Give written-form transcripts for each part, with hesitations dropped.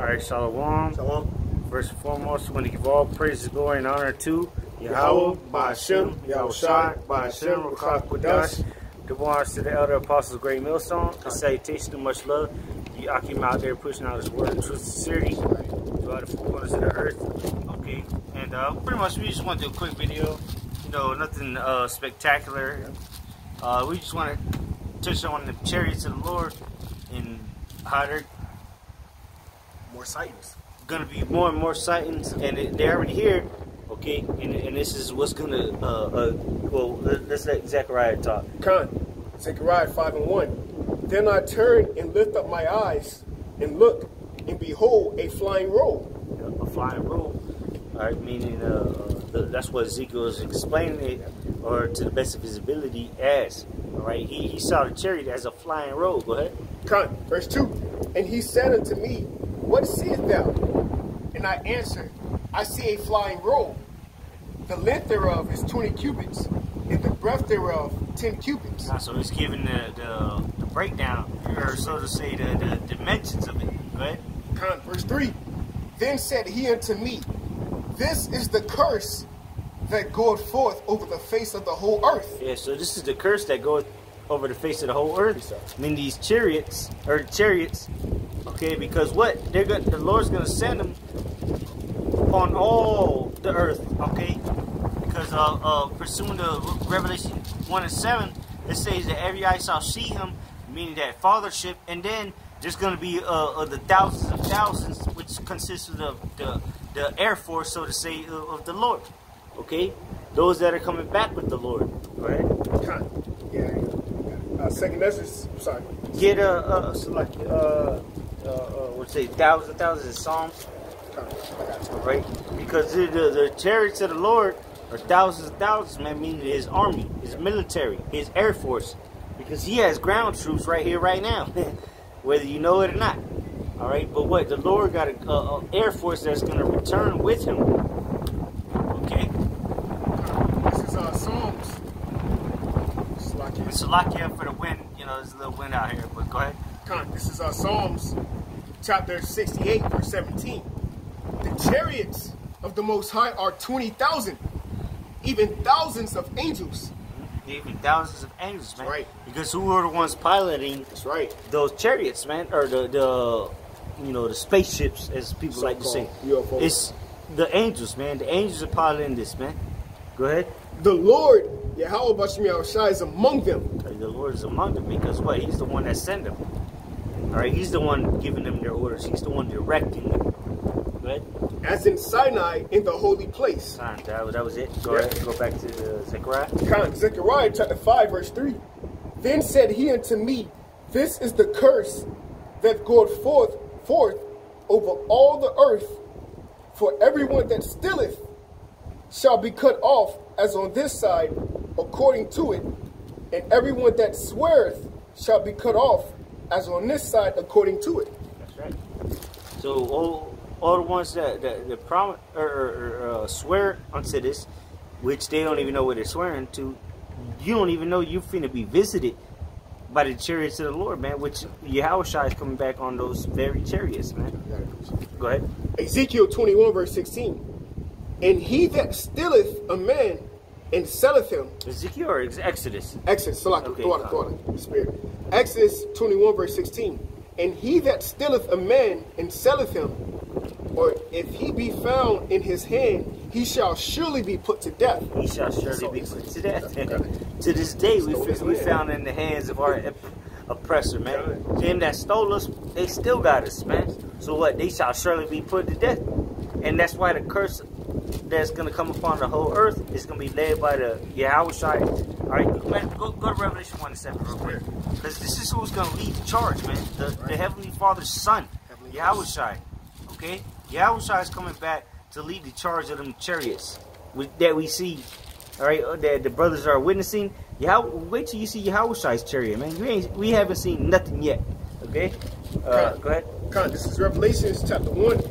Alright, Shalom. Shalom. First and foremost, we want to give all praise, glory, and honor to Yahweh, Ba'ashem, Yahushai, Ba'ashem, Rakach Kodash. Give honors to the elder apostles, great millstone. A salutation and much love. I came out there pushing out his word of truth and sincerity throughout the four corners of the earth. Okay, and pretty much we just want to do a quick video. You know, nothing spectacular. We just want to touch on the chariots of the Lord and how they're More sightings. gonna be more and more sightings, and they're already here. Okay, and this is what's gonna well, let's let Zechariah talk. Zechariah 5:1. Then I turned and lift up my eyes and look, and behold, a flying roll. A flying roll. All right, meaning that's what Ezekiel is explaining it, or to the best of his ability, as. All right, he saw the chariot as a flying roll. Go ahead. Verse 2. And he said unto me, What seest thou? And I answered, I see a flying roll. The length thereof is 20 cubits, and the breadth thereof 10 cubits. So he's giving the breakdown, or so to say, the dimensions of it. Go ahead. Verse 3. Then said he unto me, This is the curse that goeth forth over the face of the whole earth. Yeah, so this is the curse that goeth over the face of the whole earth. I mean, these chariots, okay, because what? The Lord's going to send them on all the earth, okay? Because pursuing the Revelation 1:7, it says that every eye shall see him, meaning that fathership, and then there's going to be the thousands of thousands, which consists of the air force, so to say, of the Lord, okay? Those that are coming back with the Lord, go ahead. Second Ezra's, sorry. Get so like let's say thousands of Psalms, right? Because the chariots of the Lord are thousands of thousands, man. Meaning his army, his military, his air force, because he has ground troops right here, right now, whether you know it or not. All right, but what, the Lord got an air force that's going to return with him. Okay. This is Psalms. Salakia for the wind, you know, there's a little wind out here, but go ahead. This is Psalms chapter 68, verse 17. The chariots of the Most High are 20,000, even thousands of angels. Even thousands of angels, man. That's right. Because who are the ones piloting? That's right. Those chariots, man, or the you know, the spaceships, as people like to say. UFOs. It's the angels, man. The angels are piloting this, man. Go ahead. The Lord, Yahweh Ba'ashem Yahushai, is among them. The Lord is among them, because what? He's the one that sent them. All right, he's the one giving them their orders. He's the one directing them. Go ahead. As in Sinai, in the holy place. That was it. Go ahead. Go back to Zechariah. Zechariah chapter 5, verse 3. Then said he unto me, This is the curse that goeth forth over all the earth. For everyone that stealeth shall be cut off as on this side, according to it. And everyone that sweareth shall be cut off as on this side, according to it. That's right. So all the ones that promise or swear unto this, which they don't even know what they're swearing to, you don't even know you're finna be visited by the chariots of the Lord, man, which Yahushua is coming back on those very chariots, man. Go ahead. Ezekiel 21, verse 16. And he that stealeth a man and selleth him. Ezekiel or Exodus? Exodus, Okay, Spirit. Exodus 21, verse 16. And he that stealeth a man and selleth him, or if he be found in his hand, he shall surely be put to death. He shall surely be put to death. To this day, we found in the hands of our oppressor, man. Them that stole us, they still got us, man. So what? They shall surely be put to death. And that's why the curse that's going to come upon the whole earth is going to be led by the Yahushua. All right, go to Revelation 1:7 real quick. Because this is who's going to lead the charge, man. The Heavenly Father's Son, Yahushua. Okay? Yahushua is coming back to lead the charge of them chariots that we see, all right, that the brothers are witnessing. Wait till you see Yahushua's chariot, man. We haven't seen nothing yet. Okay? Go ahead. This is Revelation chapter 1,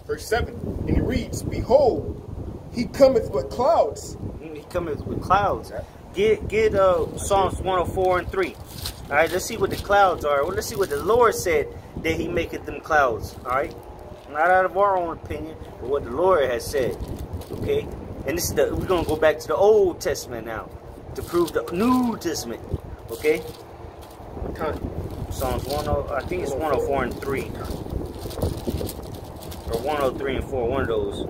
verse 7. And it reads, Behold, he cometh with clouds. He cometh with clouds. Get Psalms 104 and 3. All right, let's see what the clouds are. Well, let's see what the Lord said that he maketh them clouds. All right. Not out of our own opinion, but what the Lord has said. Okay? And this is we're gonna go back to the Old Testament now to prove the New Testament. Okay? Psalms 10, I think it's 104 and 3. Or 103 and 4, one of those.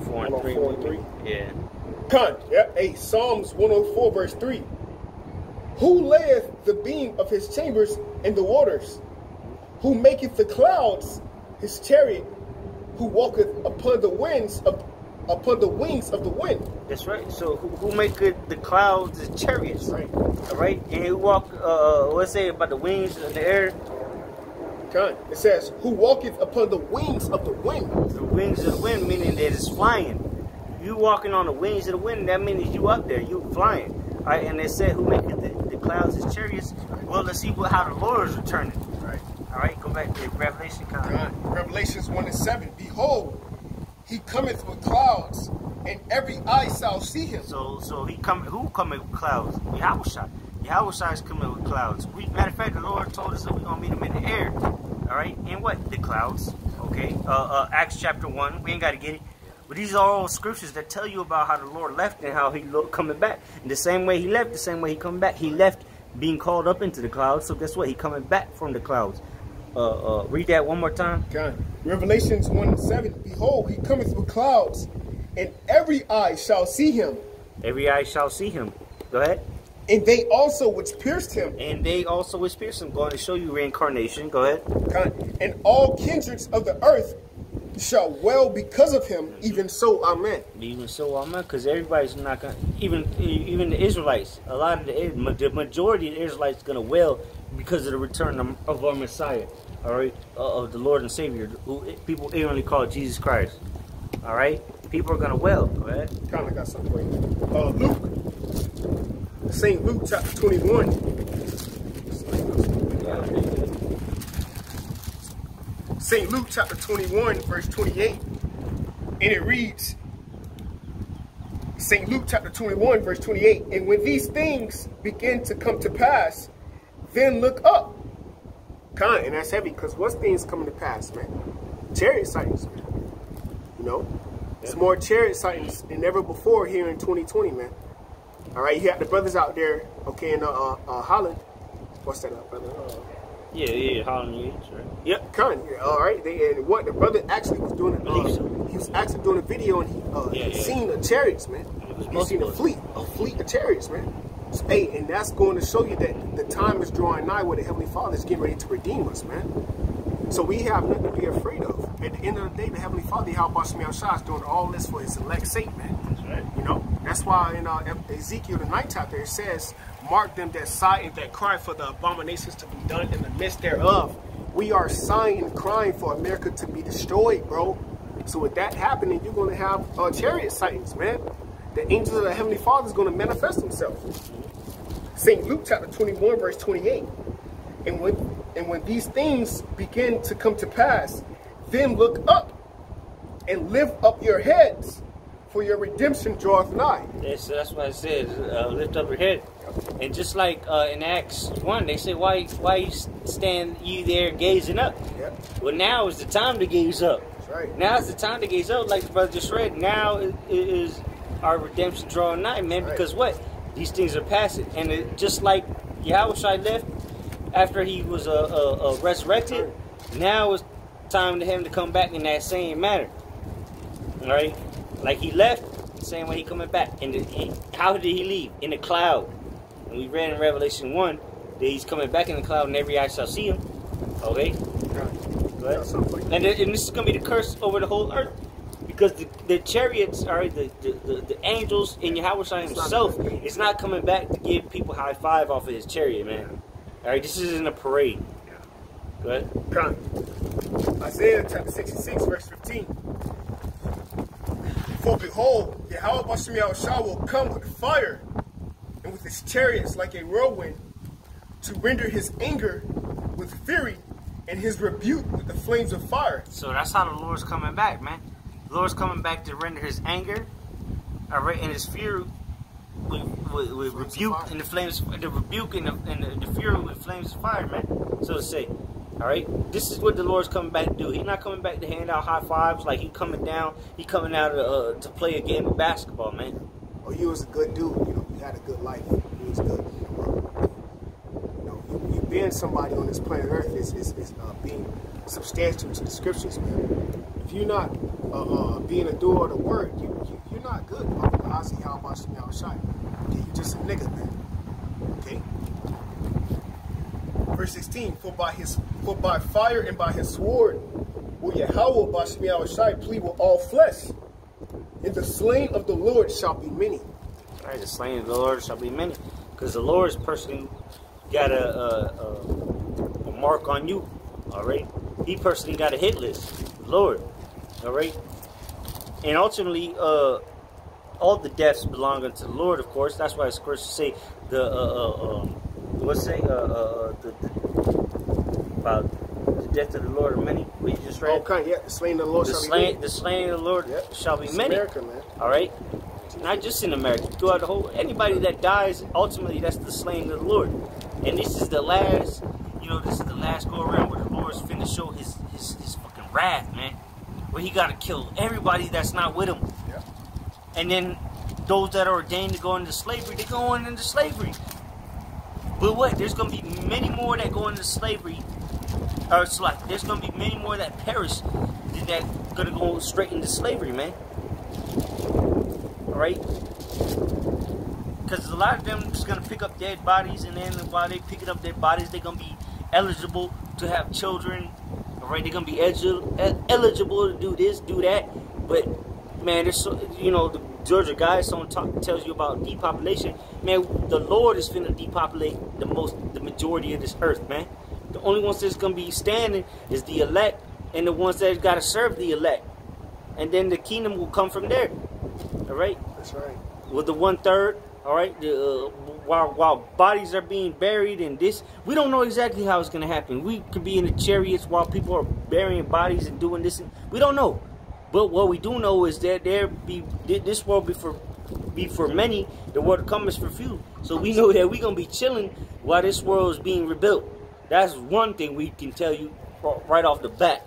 104 and 3. 104 and 3? Yeah. Hey, Psalms 104 verse 3. Who layeth the beam of his chambers in the waters? Who maketh the clouds his chariot? Who walketh upon the wings of the wind? That's right. So who maketh the clouds his chariots? Right. All right. And who walk? What's it say about the wings in the air? It says, who walketh upon the wings of the wind? The wings of the wind, meaning that it's flying. You walking on the wings of the wind, that means you up there, you flying. All right. And it said, who maketh the clouds his chariots? Well, let's see how the Lord is returning. Right. All right. Go back to Revelation. Revelations 1 and 7. Behold, he cometh with clouds, and every eye shall see him. So he coming. Who coming with clouds? Yahushua. Yahushua is coming with clouds. Matter of fact, the Lord told us that we're gonna meet him in the air. All right. And what? The clouds. Okay. Acts chapter 1. We ain't got to get it. But these are all scriptures that tell you about how the Lord left and how he coming back. And the same way he left, the same way he coming back. He left being called up into the clouds. So guess what? He coming back from the clouds. Read that one more time. Revelations 1 and 7. Behold, he cometh with clouds, and every eye shall see him. Every eye shall see him. Go ahead. And they also which pierced him. And they also which pierced him. Going to show you reincarnation. Go ahead. And all kindreds of the earth shall well because of him. Even so, amen. Even so, amen. Because everybody's not going to, even the Israelites, a lot of the majority of the Israelites are going to wail because of the return of our Messiah. All right, of the Lord and Savior, who people ignorantly call Jesus Christ. All right, people are gonna wail. Go ahead. I got something for you. Luke, St. Luke chapter 21. St. Luke chapter 21, verse 28, and it reads. St. Luke chapter 21, verse 28. And when these things begin to come to pass, then look up. And that's heavy, because what's things coming to pass, man? Chariot sightings, man. You know? It's more chariot sightings than ever before here in 2020, man. All right, you have the brothers out there, okay, in Holland. What's that up, brother? Yeah, Holland, right? Yep, all right. And what the brother actually was doing, he was actually doing a video, and he seen the chariots, man. He seen a fleet of chariots, man. Hey, and that's going to show you that the time is drawing nigh where the Heavenly Father is getting ready to redeem us, man. So we have nothing to be afraid of. At the end of the day, the Heavenly Father, Yahweh Shemel Shah, is doing all this for his elect's sake, man. That's right. You know, that's why in Ezekiel, the 9th chapter, it says, mark them that sigh and that cry for the abominations to be done in the midst thereof. We are sighing and crying for America to be destroyed, bro. So with that happening, you're going to have chariot sightings, man. The angels of the Heavenly Father is going to manifest himself. St. Luke chapter 21, verse 28. And when these things begin to come to pass, then look up and lift up your heads, for your redemption draweth nigh. Yes, that's what it says. Lift up your head. And just like in Acts 1, they say, why you stand you there gazing up? Yep. Well, now is the time to gaze up. That's right. Now is the time to gaze up, like the brother just read. Now is our redemption drawing nigh, man. Right. Because what? These things are passing. And just like Yahushua left after he was resurrected, now it's time to him to come back in that same manner. All right? Like he left, same way he coming back. And how did he leave? In the cloud. And we read in Revelation 1 that he's coming back in the cloud and every eye shall see him. Okay? Go ahead. And this is going to be the curse over the whole earth. Because the chariots, all right, the angels in Yahushua himself is not coming back to give people high five off of his chariot, man. All right, this isn't a parade. Go ahead. Isaiah chapter 66, verse 15. For behold, Yahweh Shah will come with fire, and with his chariots like a whirlwind, to render his anger with fury, and his rebuke with the flames of fire. So that's how the Lord's coming back, man. The Lord's coming back to render his anger, all right, and his fury with rebuke and the flames, the rebuke and the fury with flames of fire, man. So to say, All right, this is what the Lord's coming back to do. He's not coming back to hand out high fives like he coming down. He coming out to play a game of basketball, man. Oh, you was a good dude. You know, you had a good life. You was good. You know, you being somebody on this planet Earth is being substantial to the scriptures, man. If you're not being a doer of the word, you're not good. Okay, you just a nigga, man. Okay. Verse 16, for by fire and by his sword will Yahweh Bashmi Awashai plead with all flesh, and the slain of the Lord shall be many. All right, the slain of the Lord shall be many, because the Lord's personally got a mark on you. All right, he personally got a hit list, the Lord. All right, and ultimately, all the deaths belong unto the Lord. Of course, that's why the scriptures say about the death of the Lord are many. What you just read? Okay, yeah, the slain of the Lord shall be many. The slain of the Lord shall be many. America, man. All right, not just in America, throughout the whole. Anybody that dies, ultimately, that's the slain of the Lord. And this is the last, this is the last go around where the Lord's finna show his fucking wrath, man. Where he got to kill everybody that's not with him. Yeah. And then those that are ordained to go into slavery, they go on into slavery. But what? There's going to be many more that go into slavery. Or it's like, there's going to be many more that perish than that going to go straight into slavery, man. Alright? Because a lot of them just going to pick up dead bodies, and then while they picking up dead bodies, they're going to be eligible to have children. Alright? They're going to be eligible to do this, do that. But, man, there's so, the Georgia Guidestone tells you about depopulation. Man, the Lord is finna depopulate the majority of this earth, man. The only ones that's gonna be standing is the elect, and the ones that gotta serve the elect. And then the kingdom will come from there. Alright? That's right. With the 1/3, alright, while bodies are being buried and this, we don't know exactly how it's gonna happen. We could be in the chariots while people are burying bodies and doing this, and we don't know. But what we do know is that this world be for many, the world to come is for few. So we know that we're going to be chilling while this world is being rebuilt. That's one thing we can tell you right off the bat.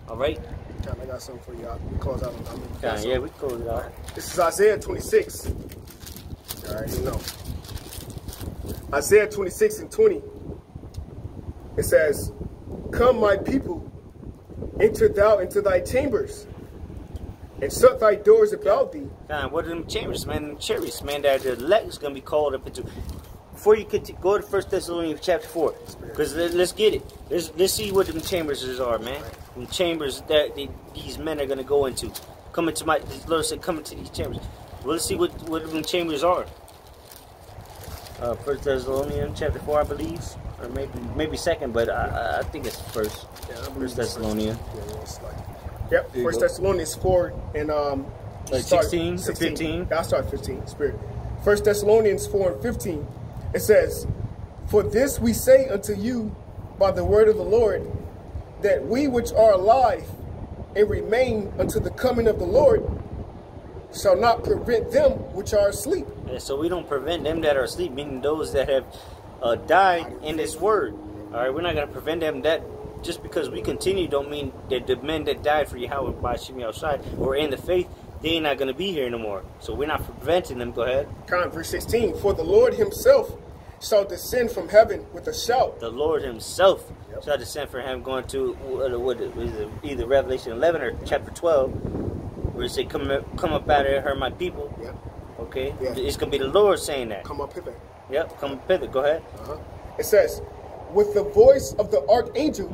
All right? I got something for y'all. We close out. Yeah, we close it out. This is Isaiah 26. All right, you know. Isaiah 26:20. It says, "Come, my people, enter thou into thy chambers, and shut thy doors about thee." God, what are them chambers, man? Them chariots, man, that the elect is going to be called up into. Before you could go to 1 Thessalonians chapter 4, because let's get it. Let's see what them chambers are, man. Them chambers that these men are going to go into. Come into the Lord said, come into these chambers. Well, let's see what them chambers are. 1 Thessalonians chapter 4, I believe. Or maybe second, but I think it's first. Yeah, 1 Thessalonians. Yep, 1 Thessalonians 4 and 16 to 15. I'll start 15. Spirit. 1 Thessalonians 4 and 15. It says, "For this we say unto you by the word of the Lord, that we which are alive and remain unto the coming of the Lord shall not prevent them which are asleep." Yeah, so we don't prevent them that are asleep, meaning those that have died in this word. All right, we're not going to prevent them. That just because we continue don't mean that the men that died for Yahweh by Shemi outside or in the faith, they ain't not going to be here no more. So we're not preventing them. Go ahead. Verse 16, "For the Lord himself shall descend from heaven with a shout." The Lord himself shall descend from heaven, going to either Revelation 11 or chapter 12, where it say, come up out of her, my people. Yep. Okay? Yeah. It's going to be the Lord saying that. Come up hither. Yep, come up hither. Go ahead. It says, "With the voice of the archangel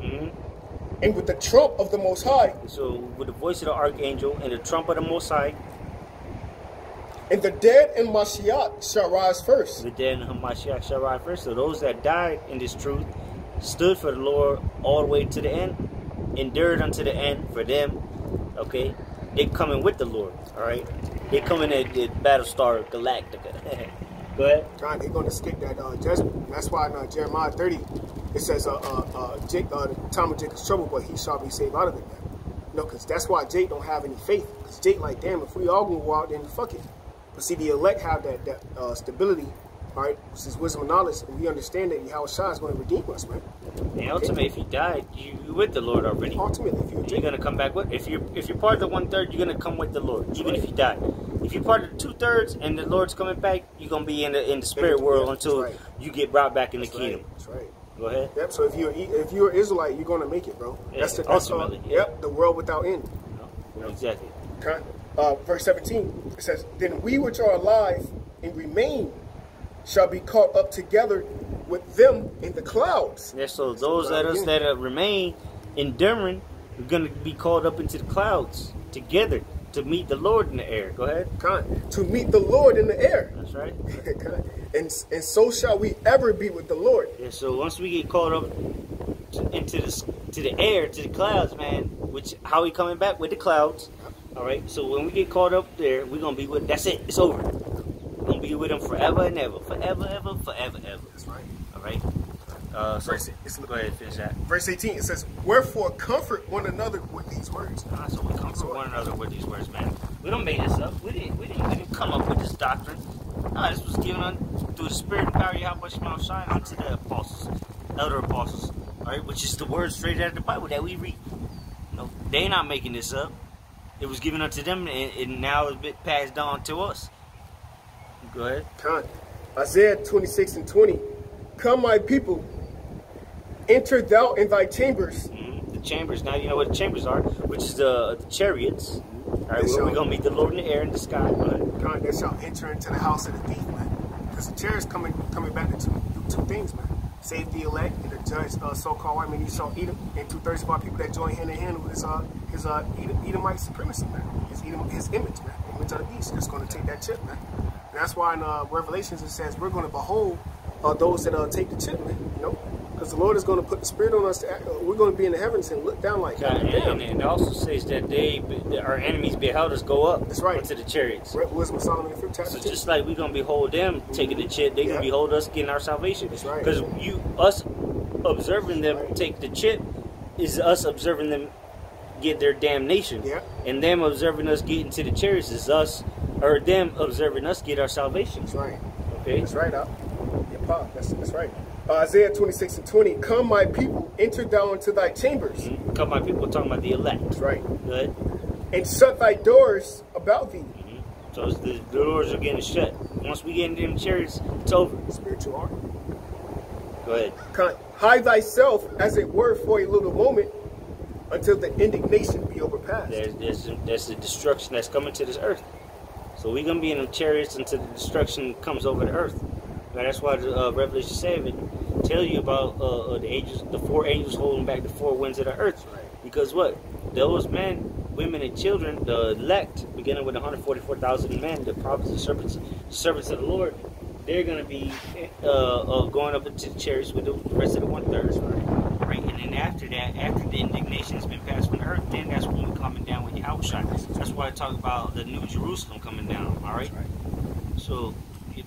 and with the trump of the Most High." So with the voice of the archangel and the trump of the Most High. "And the dead in Mashiach shall rise first." The dead in Mashiach shall rise first. So those that died in this truth stood for the Lord all the way to the end, endured unto the end for them. Okay? They coming with the Lord. Alright? They coming at the Battlestar Galactica. Go ahead. God, they're going to skip that judgment. That's why in Jeremiah 30, it says, the time of Jacob's trouble, but he shall be saved out of it. No, because that's why Jake don't have any faith. Because Jake like, damn, if we all going to go out there, then fuck it. But see, the elect have that stability, all right, which is wisdom and knowledge, and we understand that Yahweh Shai is going to redeem us, man. And ultimately, if you died, you with the Lord already. Ultimately, if you're gonna come back with. If you're part of the 1/3, you're gonna come with the Lord, even if you die. If you're part of the 2/3 and the Lord's coming back, you're gonna be in the spirit world until you get brought back in the kingdom. That's right. Go ahead. Yep. So if you're an Israelite, you're gonna make it, bro. Yeah, that's ultimately. Yep. The world without end. No, exactly. Okay. Verse 17. It says, "Then we which are alive and remain shall be caught up together with them in the clouds." Yeah. So those that remain enduring, we're gonna be called up into the clouds together to meet the Lord in the air. Go ahead. To meet the Lord in the air. That's right. And so shall we ever be with the Lord. Yeah. So once we get caught up into the air, to the clouds, man. Which how we coming back with the clouds? All right. So when we get caught up there, we're gonna be with. That's it. It's over. We're gonna be with Him forever and ever, forever, ever, forever, ever. That's right. All right. So go ahead, finish that. Verse 18, it says, "Wherefore comfort one another with these words." So we comfort one another with these words, man. We don't make this up. We didn't come up with this doctrine. No, this was given through the Spirit and power of Yahweh Shema Shine unto the apostles, elder apostles. All right, which is the word straight out of the Bible that we read. No, they not making this up. It was given unto them, and now it's been passed on to us. Go ahead. Isaiah 26:20. "Come, my people, enter thou in thy chambers." The chambers. Now you know what the chambers are, which is the chariots. All right, we're going to meet the Lord in the air in the sky. God, they shall enter into the house of the thief, man. Because the chariots coming back to do two things, man. Save the elect and the judge, so-called white man, Esau, Edom, and 2/3 of our people that join hand in hand with his Edomite supremacy, man. His image, man. Image of the beast. That's going to take that chip, man. And that's why in Revelations it says we're going to behold those that take the chip, man. You know, because the Lord is going to put the Spirit on us. We're going to be in the heavens and look down like that. And it also says that our enemies beheld us go up. That's right. Into the chariots. Wisdom of Solomon, 5th chapter. So just like we're going to behold them taking the chip, they're going to behold us getting our salvation. That's right. Because us observing them take the chip is us observing them get their damnation. Yeah. And them observing us get into the chariots is us, or them observing us get our salvation. That's right. Okay. That's right, that's right. Isaiah 26:20. "Come, my people, enter thou into thy chambers." Come, my people, talking about the elect. That's right. Good. "And shut thy doors about thee." So the doors are getting shut. Once we get into them chariots, it's over. Spiritual heart. Go ahead. "Hide thyself, as it were, for a little moment, until the indignation be overpassed." There's the destruction that's coming to this earth. So we're going to be in them chariots until the destruction comes over the earth. Now, that's why the Revelation 7 tell you about the 4 angels holding back the 4 winds of the earth. Because what? Those men, women, and children, the elect, beginning with 144,000 men, the prophets and servants of the Lord, they're going to be going up into the chariots with the rest of the 1/3. Right? And then after that, after the indignation has been passed from the earth, then that's when we're coming down with Yahushua. That's why I talk about the New Jerusalem coming down. All right? So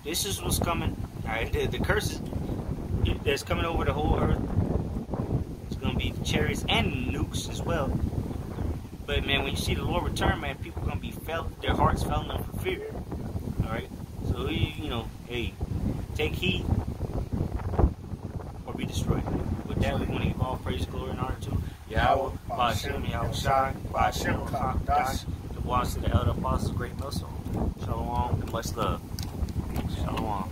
this is what's coming. All right, the curses that's coming over the whole earth. It's gonna be chariots and nukes as well. But man, when you see the Lord return, man, people are gonna be their hearts felt them for fear. All right, so hey, take heed or be destroyed. With that, we want to give all praise, glory, and honor to Yahweh, Ba'ashem, Yahweh Shai, Ba'ashem, Chakdash, the ones to the elder apostles, great muscle. Shalom and much love. Shalom.